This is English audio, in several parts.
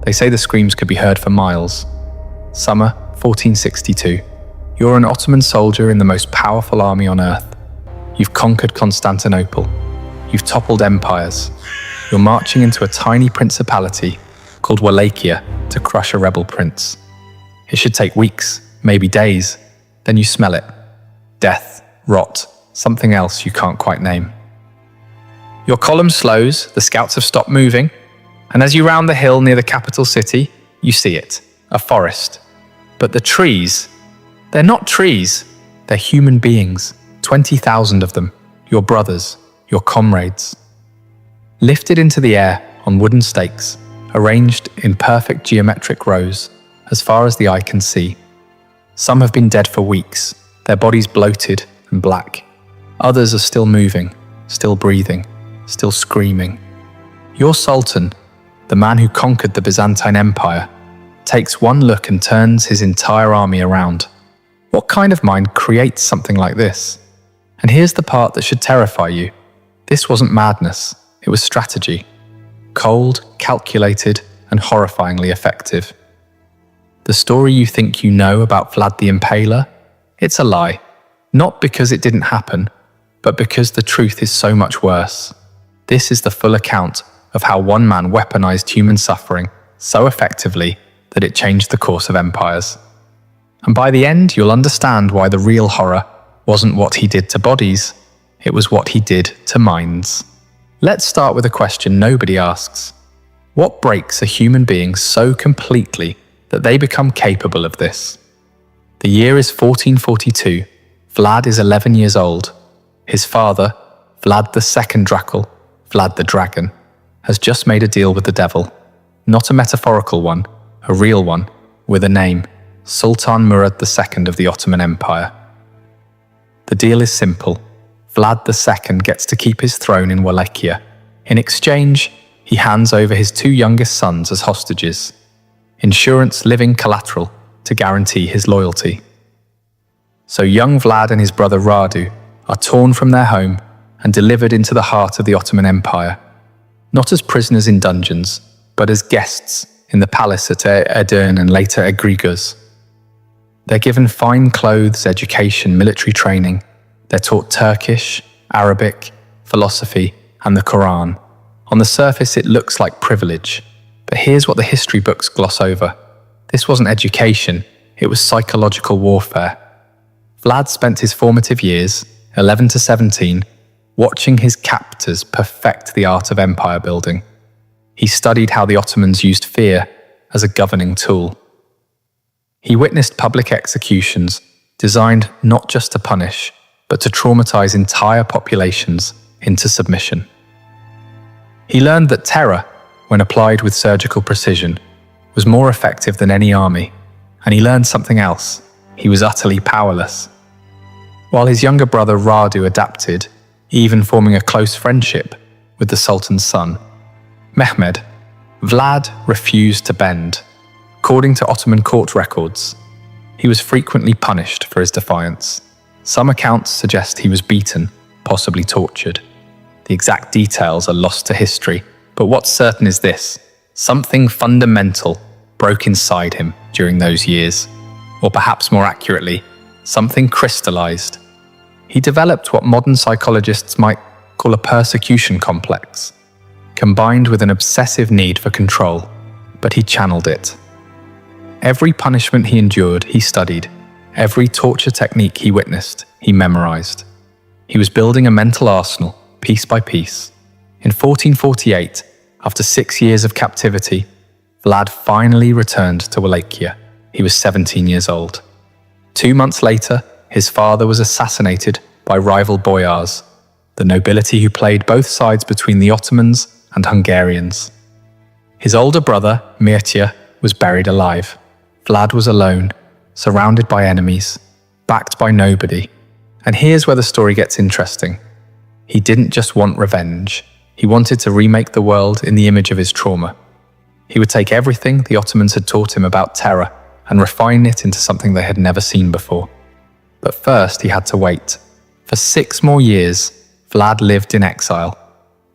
They say the screams could be heard for miles. Summer 1462. You're an Ottoman soldier in the most powerful army on earth. You've conquered Constantinople. You've toppled empires. You're marching into a tiny principality called Wallachia to crush a rebel prince. It should take weeks, maybe days. Then you smell it. Death, rot, something else you can't quite name. Your column slows, the scouts have stopped moving, and as you round the hill near the capital city, you see it, a forest. But the trees, they're not trees, they're human beings, 20,000 of them, your brothers, your comrades. Lifted into the air on wooden stakes, arranged in perfect geometric rows, as far as the eye can see. Some have been dead for weeks, their bodies bloated and black. Others are still moving, still breathing, still screaming. Your Sultan, the man who conquered the Byzantine Empire, takes one look and turns his entire army around. What kind of mind creates something like this? And here's the part that should terrify you. This wasn't madness, it was strategy. Cold, calculated, and horrifyingly effective. The story you think you know about Vlad the Impaler? It's a lie. Not because it didn't happen, but because the truth is so much worse. This is the full account of how one man weaponized human suffering so effectively that it changed the course of empires. And by the end, you'll understand why the real horror wasn't what he did to bodies, it was what he did to minds. Let's start with a question nobody asks. What breaks a human being so completely that they become capable of this? The year is 1442. Vlad is 11 years old. His father, Vlad II Dracula, Vlad the Dragon, has just made a deal with the devil. Not a metaphorical one, a real one, with a name, Sultan Mehmed II of the Ottoman Empire. The deal is simple. Vlad II gets to keep his throne in Wallachia. In exchange, he hands over his two youngest sons as hostages. Insurance living collateral to guarantee his loyalty. So young Vlad and his brother Radu are torn from their home and delivered into the heart of the Ottoman Empire. Not as prisoners in dungeons, but as guests in the palace at Edirne and later Agriguz. They're given fine clothes, education, military training. They're taught Turkish, Arabic, philosophy, and the Quran. On the surface, it looks like privilege. But here's what the history books gloss over. This wasn't education, it was psychological warfare. Vlad spent his formative years, 11 to 17, watching his captors perfect the art of empire building. He studied how the Ottomans used fear as a governing tool. He witnessed public executions designed not just to punish, but to traumatize entire populations into submission. He learned that terror, when applied with surgical precision, was more effective than any army, and he learned something else. He was utterly powerless. While his younger brother Radu adapted, even forming a close friendship with the Sultan's son, Mehmed, Vlad refused to bend. According to Ottoman court records, he was frequently punished for his defiance. Some accounts suggest he was beaten, possibly tortured. The exact details are lost to history, but what's certain is this: something fundamental broke inside him during those years. Or perhaps more accurately, something crystallized. He developed what modern psychologists might call a persecution complex, combined with an obsessive need for control, but he channeled it. Every punishment he endured, he studied. Every torture technique he witnessed, he memorized. He was building a mental arsenal, piece by piece. In 1448, after 6 years of captivity, Vlad finally returned to Wallachia. He was 17 years old. 2 months later, his father was assassinated by rival boyars, the nobility who played both sides between the Ottomans and Hungarians. His older brother, Mircea, was buried alive. Vlad was alone, surrounded by enemies, backed by nobody. And here's where the story gets interesting. He didn't just want revenge. He wanted to remake the world in the image of his trauma. He would take everything the Ottomans had taught him about terror and refine it into something they had never seen before. But first, he had to wait. For 6 more years, Vlad lived in exile,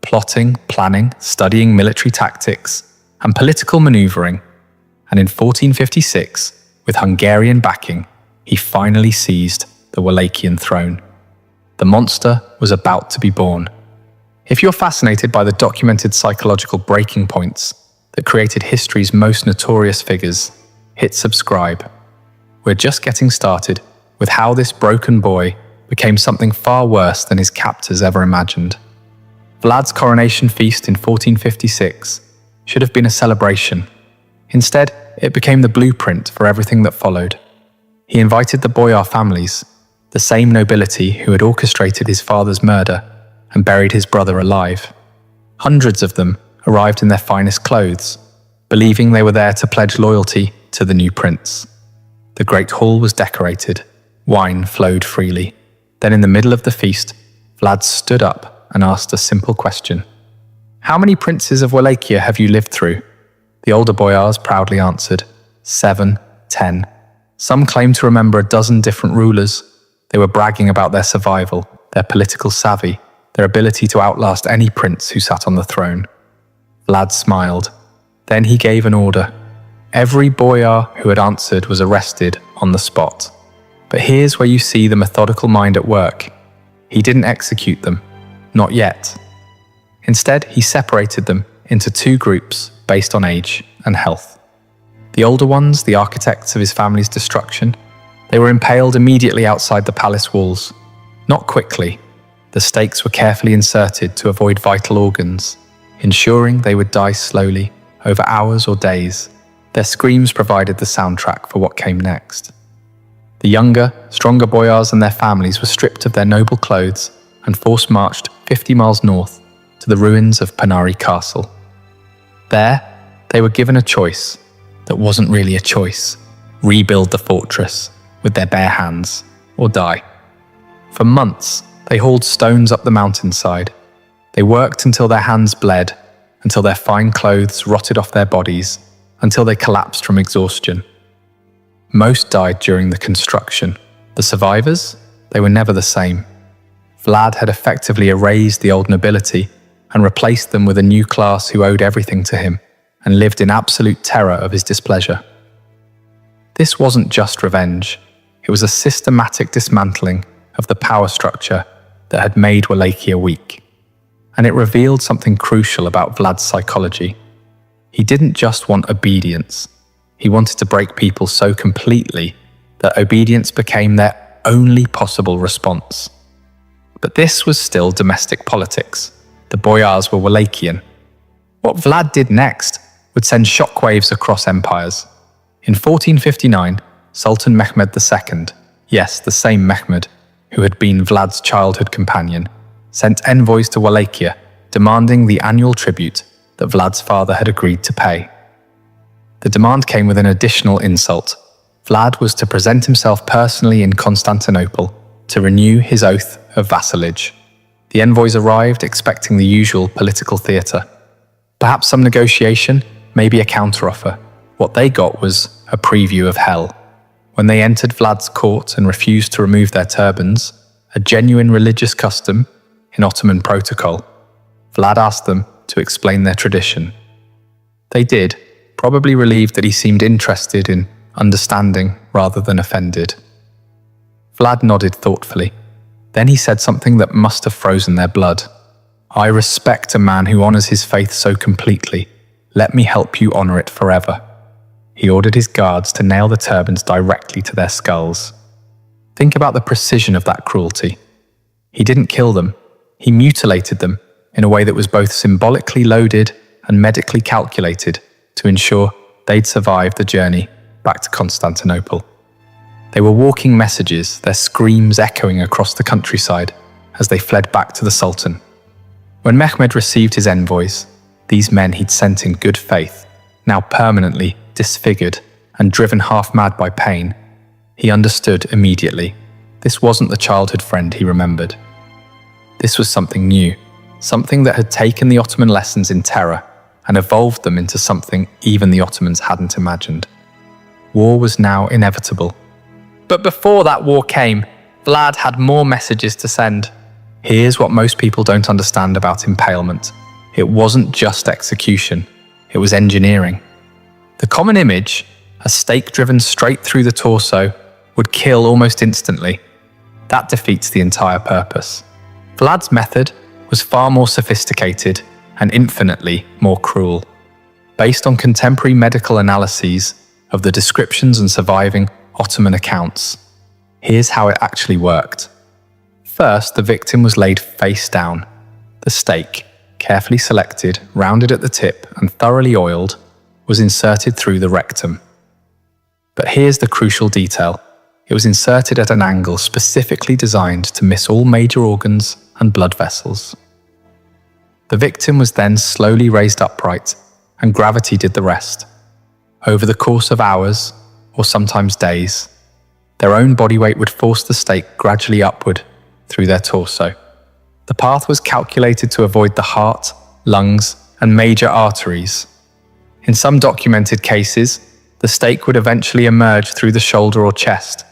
plotting, planning, studying military tactics, and political maneuvering, and in 1456, with Hungarian backing, he finally seized the Wallachian throne. The monster was about to be born. If you're fascinated by the documented psychological breaking points that created history's most notorious figures, hit subscribe. We're just getting started with how this broken boy became something far worse than his captors ever imagined. Vlad's coronation feast in 1456 should have been a celebration. Instead, it became the blueprint for everything that followed. He invited the boyar families, the same nobility who had orchestrated his father's murder and buried his brother alive. Hundreds of them arrived in their finest clothes, believing they were there to pledge loyalty to the new prince. The great hall was decorated. Wine flowed freely. Then in the middle of the feast, Vlad stood up and asked a simple question. "How many princes of Wallachia have you lived through?" The older boyars proudly answered, 7, 10. Some claimed to remember a dozen different rulers. They were bragging about their survival, their political savvy, their ability to outlast any prince who sat on the throne. Vlad smiled. Then he gave an order. Every boyar who had answered was arrested on the spot. But here's where you see the methodical mind at work. He didn't execute them. Not yet. Instead, he separated them into two groups based on age and health. The older ones, the architects of his family's destruction, they were impaled immediately outside the palace walls. Not quickly. The stakes were carefully inserted to avoid vital organs, ensuring they would die slowly, over hours or days. Their screams provided the soundtrack for what came next. The younger, stronger boyars and their families were stripped of their noble clothes and force-marched 50 miles north to the ruins of Panari Castle. There, they were given a choice that wasn't really a choice. Rebuild the fortress with their bare hands or die. For months, they hauled stones up the mountainside. They worked until their hands bled, until their fine clothes rotted off their bodies, until they collapsed from exhaustion. Most died during the construction. The survivors? They were never the same. Vlad had effectively erased the old nobility and replaced them with a new class who owed everything to him and lived in absolute terror of his displeasure. This wasn't just revenge. It was a systematic dismantling of the power structure that had made Wallachia weak. And it revealed something crucial about Vlad's psychology. He didn't just want obedience. He wanted to break people so completely that obedience became their only possible response. But this was still domestic politics. The boyars were Wallachian. What Vlad did next would send shockwaves across empires. In 1459, Sultan Mehmed II, yes, the same Mehmed who had been Vlad's childhood companion, sent envoys to Wallachia demanding the annual tribute that Vlad's father had agreed to pay. The demand came with an additional insult. Vlad was to present himself personally in Constantinople to renew his oath of vassalage. The envoys arrived expecting the usual political theatre. Perhaps some negotiation, maybe a counteroffer. What they got was a preview of hell. When they entered Vlad's court and refused to remove their turbans, a genuine religious custom in Ottoman protocol, Vlad asked them to explain their tradition. They did, probably relieved that he seemed interested in understanding rather than offended. Vlad nodded thoughtfully. Then he said something that must have frozen their blood. "I respect a man who honors his faith so completely. Let me help you honor it forever." He ordered his guards to nail the turbans directly to their skulls. Think about the precision of that cruelty. He didn't kill them. He mutilated them in a way that was both symbolically loaded and medically calculated to ensure they'd survive the journey back to Constantinople. They were walking messages, their screams echoing across the countryside as they fled back to the Sultan. When Mehmed received his envoys, these men he'd sent in good faith, now permanently disfigured and driven half-mad by pain, he understood immediately. This wasn't the childhood friend he remembered. This was something new, something that had taken the Ottoman lessons in terror and evolved them into something even the Ottomans hadn't imagined. War was now inevitable. But before that war came, Vlad had more messages to send. Here's what most people don't understand about impalement. It wasn't just execution. it was engineering. The common image, a stake driven straight through the torso, would kill almost instantly. That defeats the entire purpose. Vlad's method was far more sophisticated and infinitely more cruel. Based on contemporary medical analyses of the descriptions and surviving Ottoman accounts, here's how it actually worked. First, the victim was laid face down. The stake, carefully selected, rounded at the tip, and thoroughly oiled, was inserted through the rectum. But here's the crucial detail. It was inserted at an angle specifically designed to miss all major organs and blood vessels. The victim was then slowly raised upright, and gravity did the rest. Over the course of hours, or sometimes days, their own body weight would force the stake gradually upward through their torso. The path was calculated to avoid the heart, lungs, and major arteries. In some documented cases, the stake would eventually emerge through the shoulder or chest,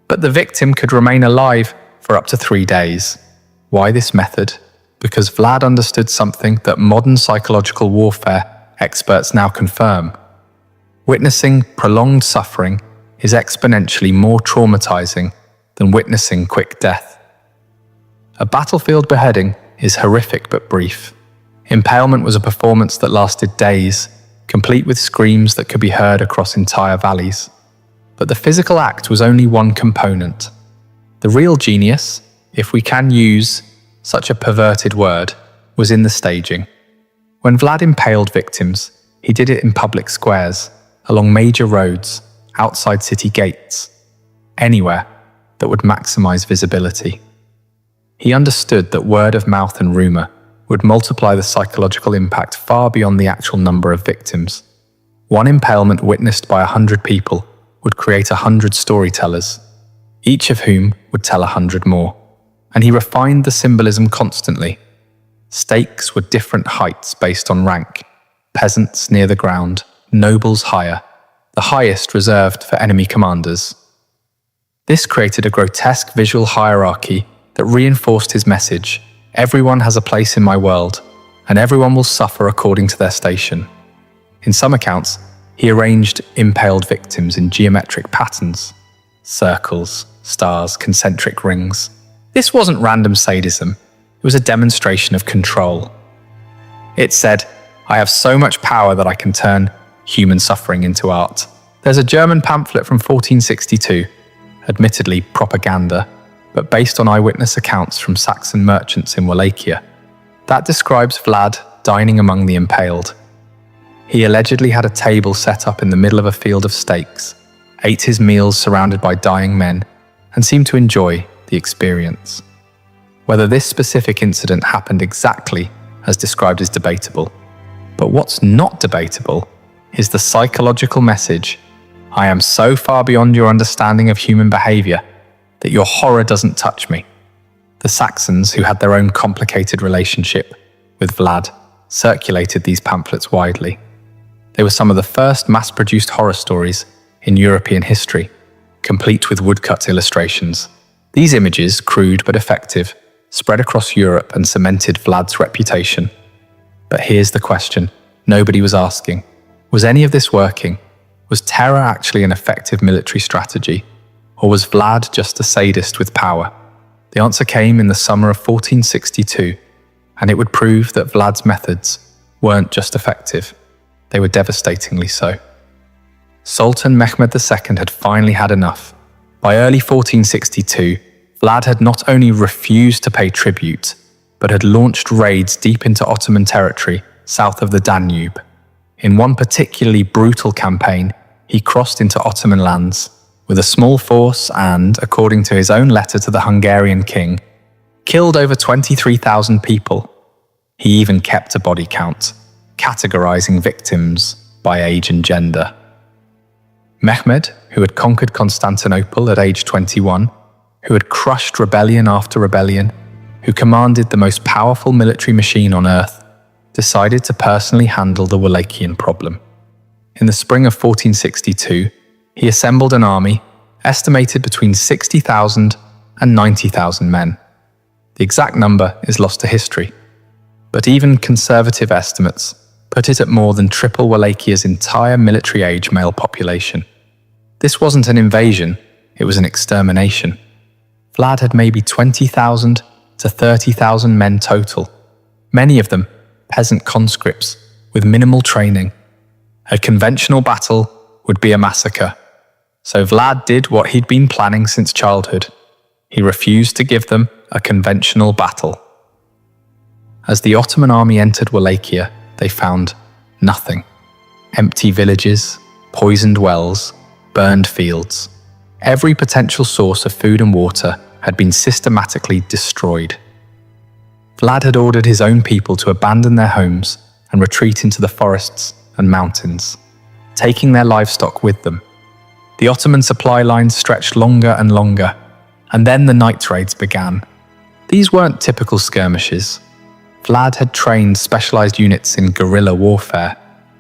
but the victim could remain alive for up to 3 days. Why this method? Because Vlad understood something that modern psychological warfare experts now confirm. Witnessing prolonged suffering is exponentially more traumatizing than witnessing quick death. A battlefield beheading is horrific but brief. Impalement was a performance that lasted days, complete with screams that could be heard across entire valleys. But the physical act was only one component. The real genius, if we can use such a perverted word, was in the staging. When Vlad impaled victims, he did it in public squares, along major roads, outside city gates, anywhere that would maximize visibility. He understood that word of mouth and rumor would multiply the psychological impact far beyond the actual number of victims. One impalement witnessed by 100 people would create 100 storytellers, each of whom would tell 100 more. And he refined the symbolism constantly. Stakes were different heights based on rank, peasants near the ground, nobles higher, the highest reserved for enemy commanders. This created a grotesque visual hierarchy that reinforced his message: everyone has a place in my world, and everyone will suffer according to their station. In some accounts, he arranged impaled victims in geometric patterns: circles, stars, concentric rings. This wasn't random sadism, it was a demonstration of control. It said, I have so much power that I can turn human suffering into art. There's a German pamphlet from 1462, admittedly propaganda, but based on eyewitness accounts from Saxon merchants in Wallachia, that describes Vlad dining among the impaled. He allegedly had a table set up in the middle of a field of stakes, ate his meals surrounded by dying men, and seemed to enjoy the experience. Whether this specific incident happened exactly as described is debatable, but what's not debatable is the psychological message: I am so far beyond your understanding of human behavior that your horror doesn't touch me. The Saxons, who had their own complicated relationship with Vlad, circulated these pamphlets widely. They were some of the first mass-produced horror stories in European history, complete with woodcut illustrations. These images, crude but effective, spread across Europe and cemented Vlad's reputation. But here's the question nobody was asking. Was any of this working? Was terror actually an effective military strategy? Or was Vlad just a sadist with power? The answer came in the summer of 1462, and it would prove that Vlad's methods weren't just effective, they were devastatingly so. Sultan Mehmed II had finally had enough. By early 1462, Vlad had not only refused to pay tribute, but had launched raids deep into Ottoman territory south of the Danube. In one particularly brutal campaign, he crossed into Ottoman lands with a small force and, according to his own letter to the Hungarian king, killed over 23,000 people. He even kept a body count, categorizing victims by age and gender. Mehmed, who had conquered Constantinople at age 21, who had crushed rebellion after rebellion, who commanded the most powerful military machine on earth, decided to personally handle the Wallachian problem. In the spring of 1462, he assembled an army estimated between 60,000 and 90,000 men. The exact number is lost to history, but even conservative estimates put it at more than triple Wallachia's entire military-age male population. This wasn't an invasion, it was an extermination. Vlad had maybe 20,000 to 30,000 men total, many of them peasant conscripts with minimal training. A conventional battle would be a massacre. So Vlad did what he'd been planning since childhood. He refused to give them a conventional battle. As the Ottoman army entered Wallachia, they found nothing. Empty villages, poisoned wells, burned fields. Every potential source of food and water had been systematically destroyed. Vlad had ordered his own people to abandon their homes and retreat into the forests and mountains, taking their livestock with them. The Ottoman supply lines stretched longer and longer, and then the night raids began. These weren't typical skirmishes. Vlad had trained specialized units in guerrilla warfare.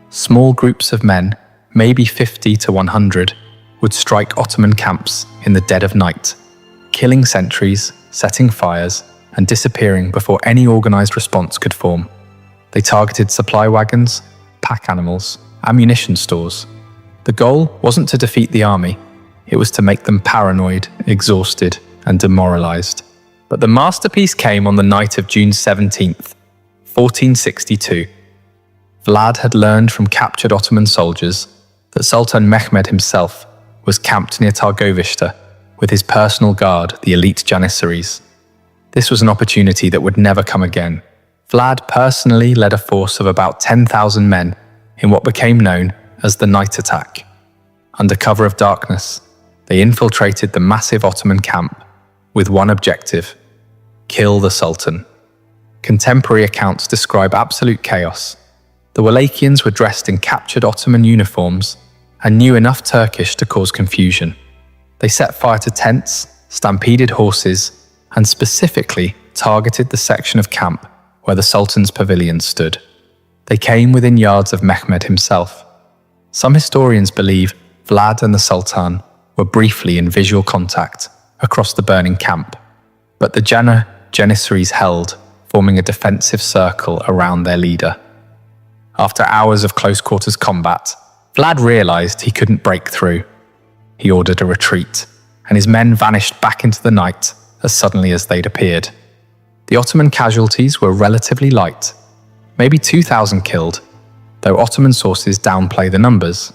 Small groups of men, maybe 50 to 100, would strike Ottoman camps in the dead of night, killing sentries, setting fires, and disappearing before any organized response could form. They targeted supply wagons, pack animals, ammunition stores. The goal wasn't to defeat the army, it was to make them paranoid, exhausted, and demoralized. But the masterpiece came on the night of June 17th, 1462. Vlad had learned from captured Ottoman soldiers that Sultan Mehmed himself was camped near Targovishte with his personal guard, the elite Janissaries. This was an opportunity that would never come again. Vlad personally led a force of about 10,000 men in what became known as the night attack. Under cover of darkness, they infiltrated the massive Ottoman camp with one objective: kill the Sultan. Contemporary accounts describe absolute chaos. The Wallachians were dressed in captured Ottoman uniforms and knew enough Turkish to cause confusion. They set fire to tents, stampeded horses, and specifically targeted the section of camp where the Sultan's pavilion stood. They came within yards of Mehmed himself. Some historians believe Vlad and the Sultan were briefly in visual contact across the burning camp, but the Janissaries held, forming a defensive circle around their leader. After hours of close-quarters combat, Vlad realized he couldn't break through. He ordered a retreat, and his men vanished back into the night as suddenly as they'd appeared. The Ottoman casualties were relatively light, maybe 2,000 killed, though Ottoman sources downplay the numbers.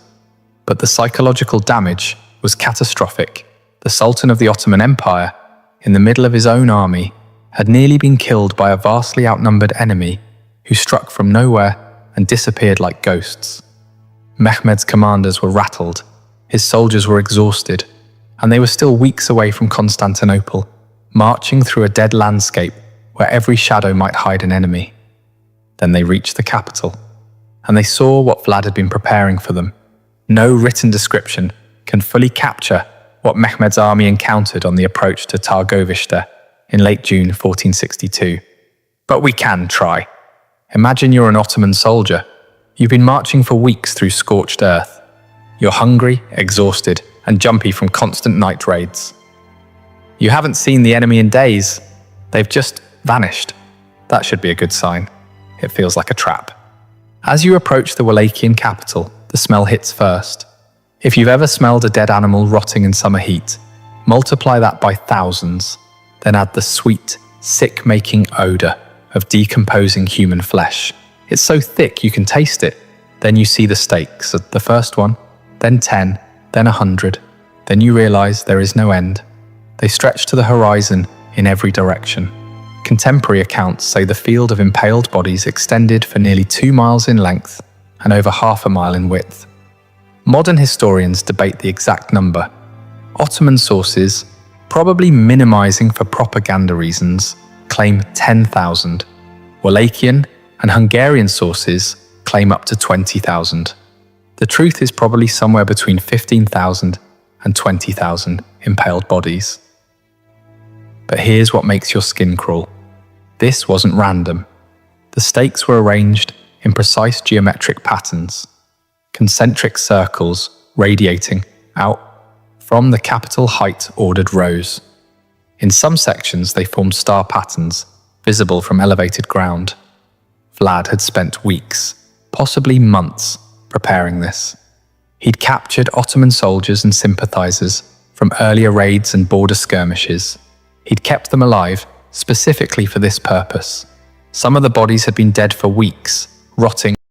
But the psychological damage was catastrophic. The Sultan of the Ottoman Empire, in the middle of his own army, had nearly been killed by a vastly outnumbered enemy who struck from nowhere and disappeared like ghosts. Mehmed's commanders were rattled, his soldiers were exhausted, and they were still weeks away from Constantinople, marching through a dead landscape where every shadow might hide an enemy. Then they reached the capital, and they saw what Vlad had been preparing for them. No written description can fully capture what Mehmed's army encountered on the approach to Targovishte in late June 1462. But we can try. Imagine you're an Ottoman soldier. You've been marching for weeks through scorched earth. You're hungry, exhausted, and jumpy from constant night raids. You haven't seen the enemy in days. They've just vanished. That should be a good sign. It feels like a trap. As you approach the Wallachian capital, the smell hits first. If you've ever smelled a dead animal rotting in summer heat, multiply that by thousands, then add the sweet, sick-making odor of decomposing human flesh. It's so thick you can taste it. Then you see the stakes, the first one, then 10, then 100. Then you realize there is no end. They stretch to the horizon in every direction. Contemporary accounts say the field of impaled bodies extended for nearly 2 miles in length and over half a mile in width. Modern historians debate the exact number. Ottoman sources, probably minimizing for propaganda reasons, claim 10,000. Wallachian and Hungarian sources claim up to 20,000. The truth is probably somewhere between 15,000 and 20,000 impaled bodies. But here's what makes your skin crawl. This wasn't random. The stakes were arranged in precise geometric patterns, concentric circles radiating out from the capital height ordered rows. In some sections they formed star patterns, visible from elevated ground. Vlad had spent weeks possibly months, preparing this. He'd captured Ottoman soldiers and sympathizers from earlier raids and border skirmishes. He'd kept them alive specifically for this purpose. Some of the bodies had been dead for weeks, rotting